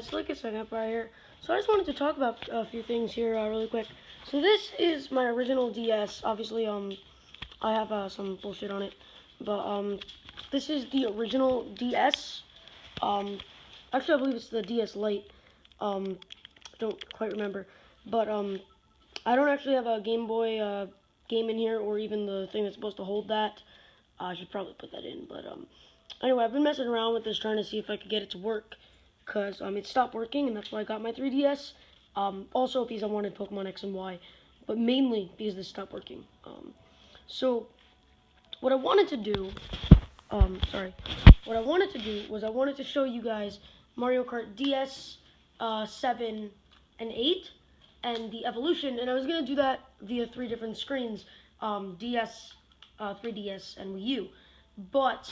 guys, like a second right here. So I just wanted to talk about a few things here really quick. So this is my original DS. Obviously, I have some bullshit on it, but this is the original DS. Actually, I believe it's the DS Lite. Don't quite remember, but I don't actually have a Game Boy game in here, or even the thing that's supposed to hold that. I should probably put that in, but anyway, I've been messing around with this, trying to see if I could get it to work, because it stopped working, and that's why I got my 3DS. Also because I wanted Pokemon X and Y, but mainly because this stopped working. So what I wanted to do, what I wanted to do was I wanted to show you guys Mario Kart DS 7 and 8 and the evolution, and I was gonna do that via 3 different screens, DS, 3DS, and Wii U. But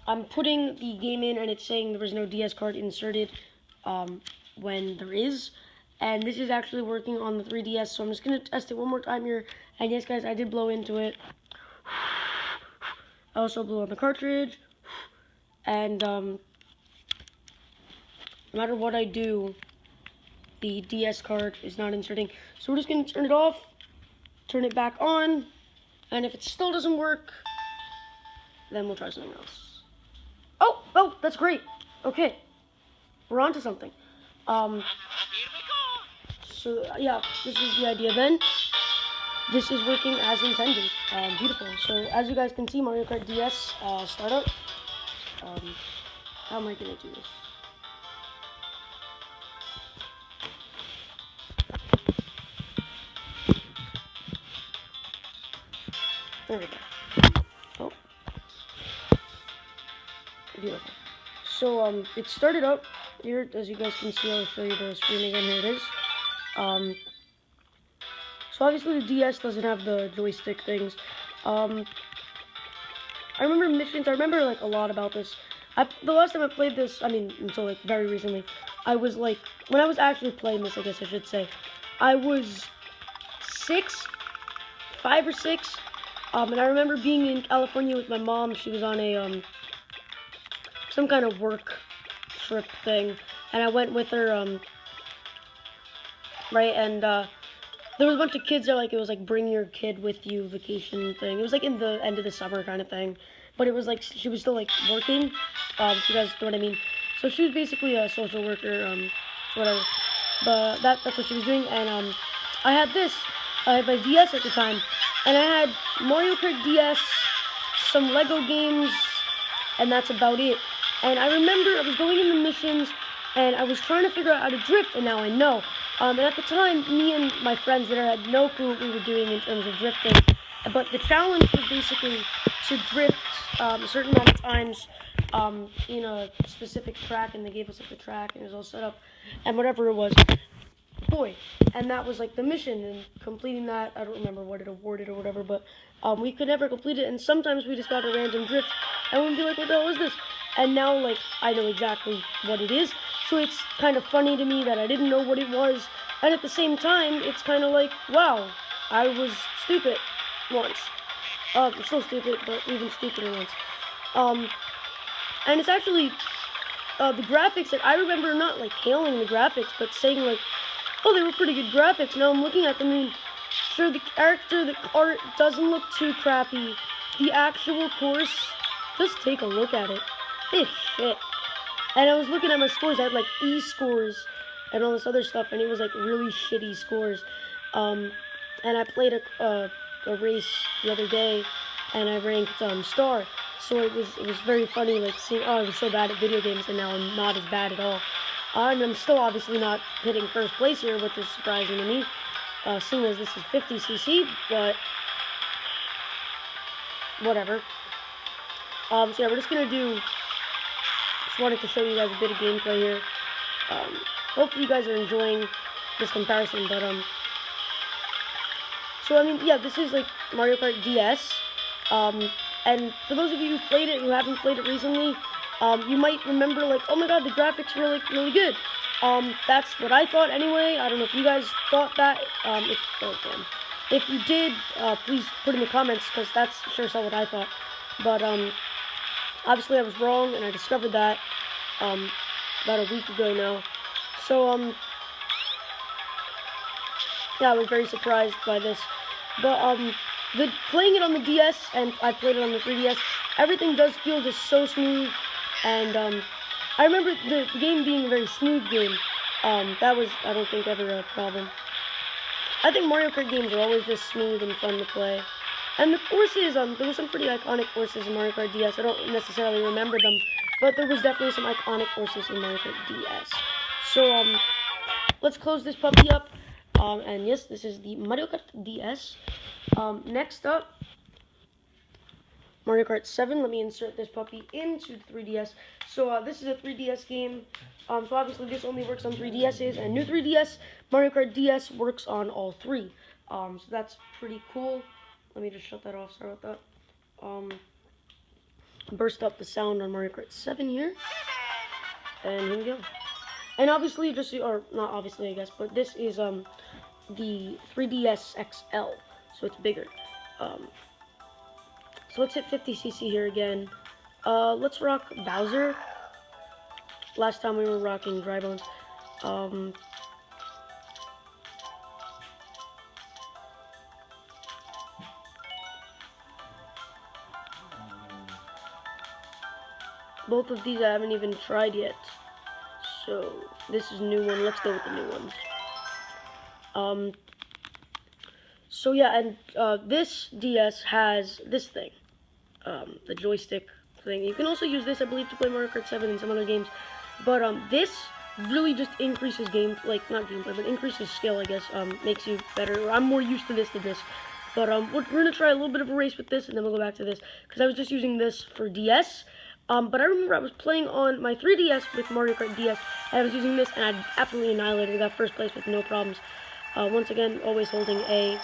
I'm putting the game in, and it's saying there was no DS card inserted when there is. And this is actually working on the 3DS, so I'm just going to test it one more time here. And yes, guys, I did blow into it. I also blew on the cartridge. And no matter what I do, the DS card is not inserting. So we're just going to turn it off, turn it back on, and if it still doesn't work, then we'll try something else. Oh, that's great. Okay, we're on to something. So yeah, this is the idea then. This is working as intended. Beautiful. So as you guys can see, Mario Kart DS startup. How am I gonna do this? There we go. Oh, beautiful. So it started up here, as you guys can see. I'll show you the screen again. Here it is. So obviously the DS doesn't have the joystick things. I remember missions. I remember like a lot about this. The last time I played this, until like very recently, I was like, when I was actually playing this, I guess I should say, I was 5 or 6, and I remember being in California with my mom. She was on a some kind of work trip thing, and I went with her, right, and there was a bunch of kids there, like, it was like bring your kid with you vacation thing. It was like in the end of the summer kind of thing, but it was like she was still like working, if you guys know what I mean. So she was basically a social worker, whatever, but that's what she was doing. And I had my DS at the time, and I had Mario Kart DS, some Lego games, and that's about it. And I remember I was going in the missions, and I was trying to figure out how to drift, and now I know. And at the time, me and my friends there had no clue what we were doing in terms of drifting. But the challenge was basically to drift a certain amount of times in a specific track, and they gave us like the track, and it was all set up, and whatever it was. Boy, and that was like the mission, and completing that, I don't remember what it awarded or whatever, but we could never complete it, and sometimes we just got a random drift, and we'd be like, what the hell is this? And now, like, I know exactly what it is, so it's kind of funny to me that I didn't know what it was, and at the same time, it's kind of like, wow, I was stupid once. I'm still stupid, but even stupider once. And it's actually, the graphics, that I remember not, like, hailing the graphics, but saying, like, oh, they were pretty good graphics. Now I'm looking at them, and sure, the character, the art doesn't look too crappy. The actual course, just take a look at it. It's shit. And I was looking at my scores. I had like E scores and all this other stuff, and it was like really shitty scores. And I played a race the other day, and I ranked star. So it was very funny, like seeing, oh, I was so bad at video games, and now I'm not as bad at all. And I'm still obviously not hitting first place here, which is surprising to me, seeing as this is 50cc, but whatever. So yeah, we're just gonna just wanted to show you guys a bit of gameplay here. Hopefully you guys are enjoying this comparison, but so yeah, this is like Mario Kart DS, and for those of you who played it, who haven't played it recently, you might remember, like, oh my god, the graphics are like really good. That's what I thought anyway. I don't know if you guys thought that. If you did, please put in the comments, because that's sure so what I thought. But obviously I was wrong, and I discovered that. about a week ago now. So, yeah, I was very surprised by this. But, playing it on the DS, and I played it on the 3DS, everything does feel just so smooth. And, I remember the game being a very smooth game. That was, I don't think, ever a problem. I think Mario Kart games are always just smooth and fun to play. And the courses, there were some pretty iconic courses in Mario Kart DS. I don't necessarily remember them, but there was definitely some iconic courses in Mario Kart DS. So, let's close this puppy up. And yes, this is the Mario Kart DS. Next up, Mario Kart 7. Let me insert this puppy into the 3DS. So, this is a 3DS game. So obviously this only works on 3DSs, and new 3DS, Mario Kart DS works on all three. So that's pretty cool. Let me just shut that off, sorry about that. Burst up the sound on Mario Kart 7 here. And here we go. And obviously, or not obviously I guess, but this is the 3DS XL, so it's bigger. So let's hit 50cc here again. Let's rock Bowser. Last time we were rocking Dry Bones. Both of these I haven't even tried yet. So this is a new one. Let's go with the new ones. So yeah, and this DS has this thing. The joystick thing. You can also use this, I believe, to play Mario Kart 7 and some other games. But this really just increases not gameplay, but increases skill, I guess. Makes you better. I'm more used to this than this. But we're gonna try a little bit of a race with this, and then we'll go back to this, because I was just using this for DS. But I remember I was playing on my 3DS with Mario Kart DS, and I was using this, and I absolutely annihilated. I got first place with no problems. Once again, always holding A.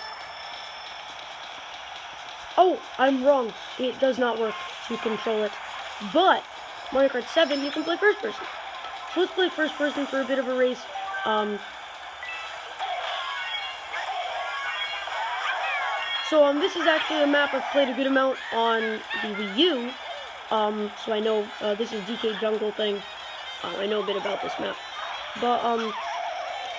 Oh, I'm wrong. It does not work to control it. But Mario Kart 7, you can play first person. So let's play first person for a bit of a race. So this is actually a map I've played a good amount on the Wii U. So I know this is DK Jungle thing. I know a bit about this map. But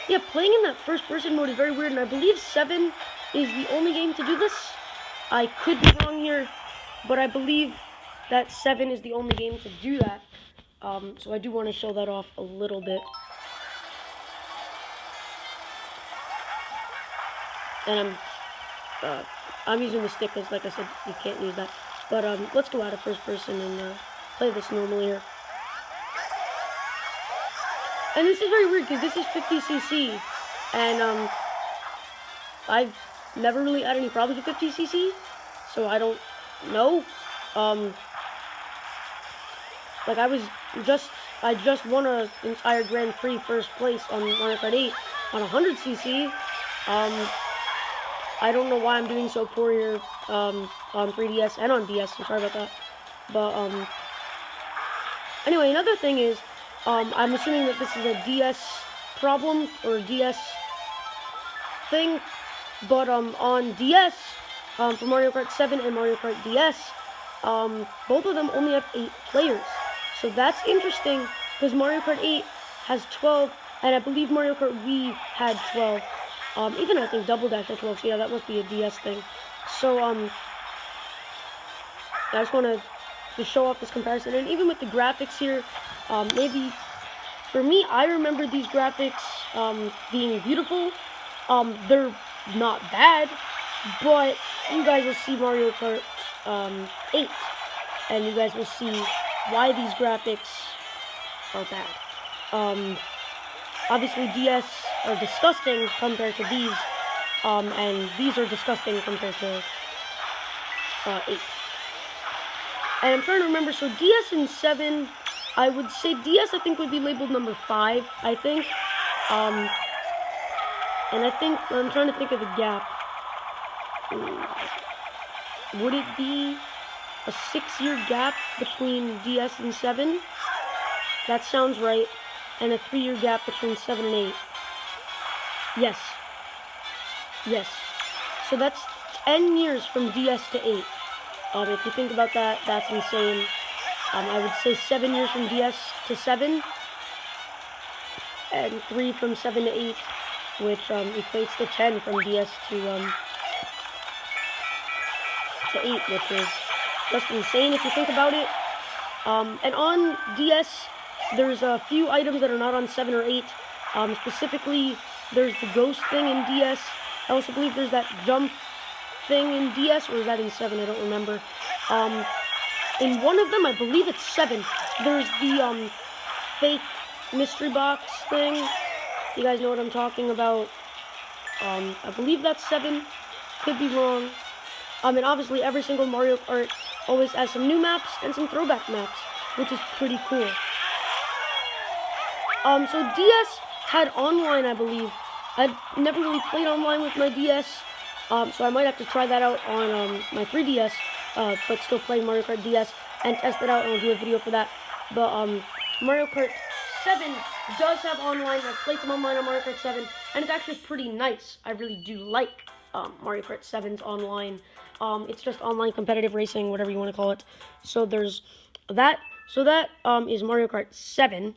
yeah, playing in that first person mode is very weird, and I believe 7 is the only game to do this. I could be wrong here, but I believe that 7 is the only game to do that. So I do want to show that off a little bit. And I'm using the stick because, like I said, you can't use that. But let's go out of first person and play this normally here. And this is very weird because this is 50cc, and I've never really had any problems with 50cc, so I don't know. Like I just won an entire Grand Prix first place on Mario Kart 8 on 100cc. I don't know why I'm doing so poor here on 3DS and on DS. I'm sorry about that. But anyway, another thing is I'm assuming that this is a DS problem or a DS thing. But on DS, for Mario Kart 7 and Mario Kart DS, both of them only have 8 players. So that's interesting because Mario Kart 8 has 12, and I believe Mario Kart Wii had 12. Even I think Double Dash had 12, so yeah, that must be a DS thing. So, I just want to show off this comparison. And even with the graphics here, maybe, for me, I remember these graphics being beautiful. They're not bad, but you guys will see Mario Kart 8, and you guys will see why these graphics are bad. Obviously DS are disgusting compared to these, and these are disgusting compared to 8. And I'm trying to remember, so DS and 7, I would say DS I think would be labeled number 5, I think. And I think, I'm trying to think of the gap. Would it be a 6-year gap between DS and 7? That sounds right. And a 3-year gap between 7 and 8. Yes. Yes. So that's 10 years from DS to 8. If you think about that, that's insane. I would say 7 years from DS to 7. and 3 from 7 to 8, which equates to 10 from DS to 8, which is just insane if you think about it. And on DS, there's a few items that are not on 7 or 8. Specifically, there's the ghost thing in DS. I also believe there's that jump thing in DS, or is that in 7? I don't remember. In one of them, I believe it's 7, there's the fake mystery box thing. You guys know what I'm talking about. I believe that's 7. Could be wrong. And obviously every single Mario Kart always has some new maps and some throwback maps, which is pretty cool. So DS had online, I believe. I'd never really played online with my DS, so I might have to try that out on my 3DS, but still play Mario Kart DS and test it out, and I'll do a video for that. But Mario Kart 7 does have online. I've played some online on Mario Kart 7, and it's actually pretty nice. I really do like Mario Kart 7's online. It's just online competitive racing, whatever you want to call it. So there's that. So that is Mario Kart 7.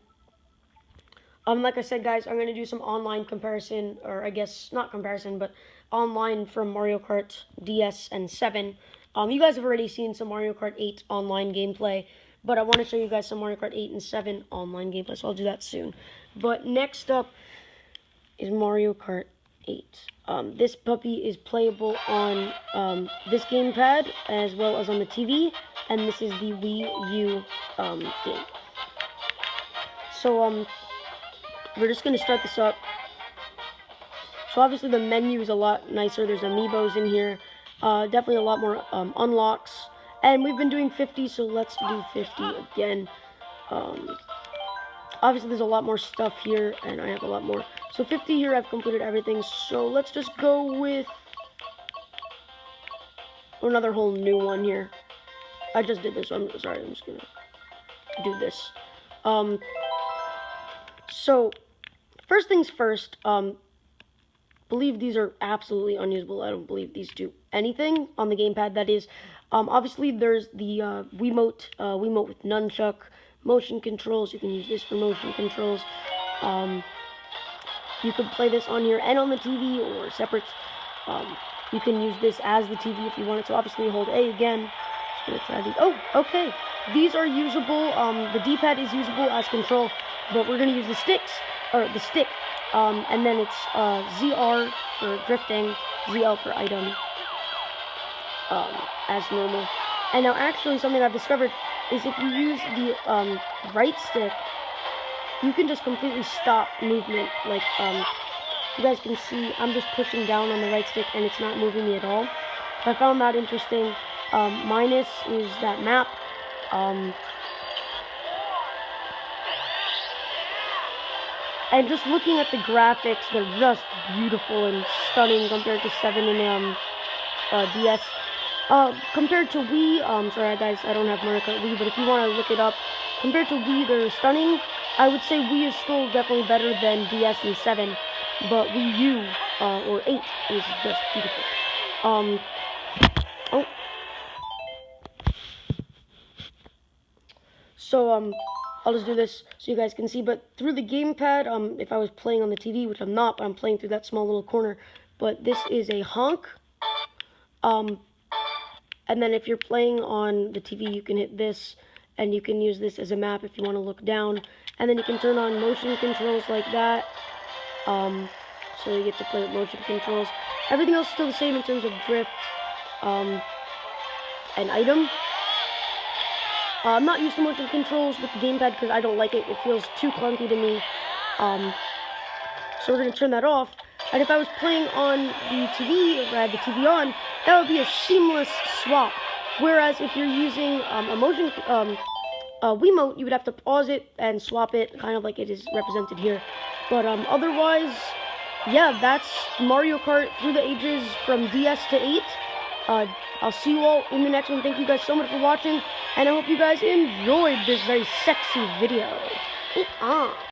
Like I said, guys, I'm going to do some online comparison, or I guess not comparison, but online from Mario Kart DS and 7. You guys have already seen some Mario Kart 8 online gameplay, but I want to show you guys some Mario Kart 8 and 7 online gameplay, so I'll do that soon. But next up is Mario Kart 8. This puppy is playable on this gamepad as well as on the TV, and this is the Wii U game. So we're just going to start this up. So obviously the menu is a lot nicer. There's amiibos in here. Definitely a lot more unlocks. And we've been doing 50, so let's do 50 again. Obviously there's a lot more stuff here, and I have a lot more. So 50 here, I've completed everything. So let's just go with another whole new one here. I just did this, so I'm sorry. I'm just going to do this. So first things first, believe these are absolutely unusable. I don't believe these do anything on the gamepad. That is, obviously there's the Wiimote with nunchuck, motion controls. You can use this for motion controls. You could play this on here and on the TV or separate. You can use this as the TV if you wanted. So obviously hold A again. Just gonna try these. Oh, okay. These are usable. The D-pad is usable as control, but we're gonna use the stick, and then it's ZR for drifting, ZL for item, as normal. And now actually something I've discovered is if you use the right stick, you can just completely stop movement. Like you guys can see, I'm just pushing down on the right stick and it's not moving me at all. So I found that interesting. Minus is that map. And just looking at the graphics, they're just beautiful and stunning compared to 7 and DS. Compared to Wii, sorry guys, I don't have Mario Kart Wii, but if you want to look it up, compared to Wii, they're stunning. I would say Wii is still definitely better than DS and 7, but Wii U, or 8, is just beautiful. Oh. So, I'll just do this so you guys can see, but through the gamepad, if I was playing on the TV, which I'm not, but I'm playing through that small little corner, but this is a honk, and then if you're playing on the TV, you can hit this, and you can use this as a map if you want to look down, and then you can turn on motion controls like that, so you get to play with motion controls. Everything else is still the same in terms of drift, and item. I'm not used to motion controls with the gamepad because I don't like it. It feels too clunky to me. So we're going to turn that off. And if I was playing on the TV, if I had the TV on, that would be a seamless swap. Whereas if you're using a motion Wiimote, you would have to pause it and swap it, kind of like it is represented here. But otherwise, yeah, that's Mario Kart Through the Ages from DS to 8. I'll see you all in the next one. Thank you guys so much for watching, and I hope you guys enjoyed this very sexy video.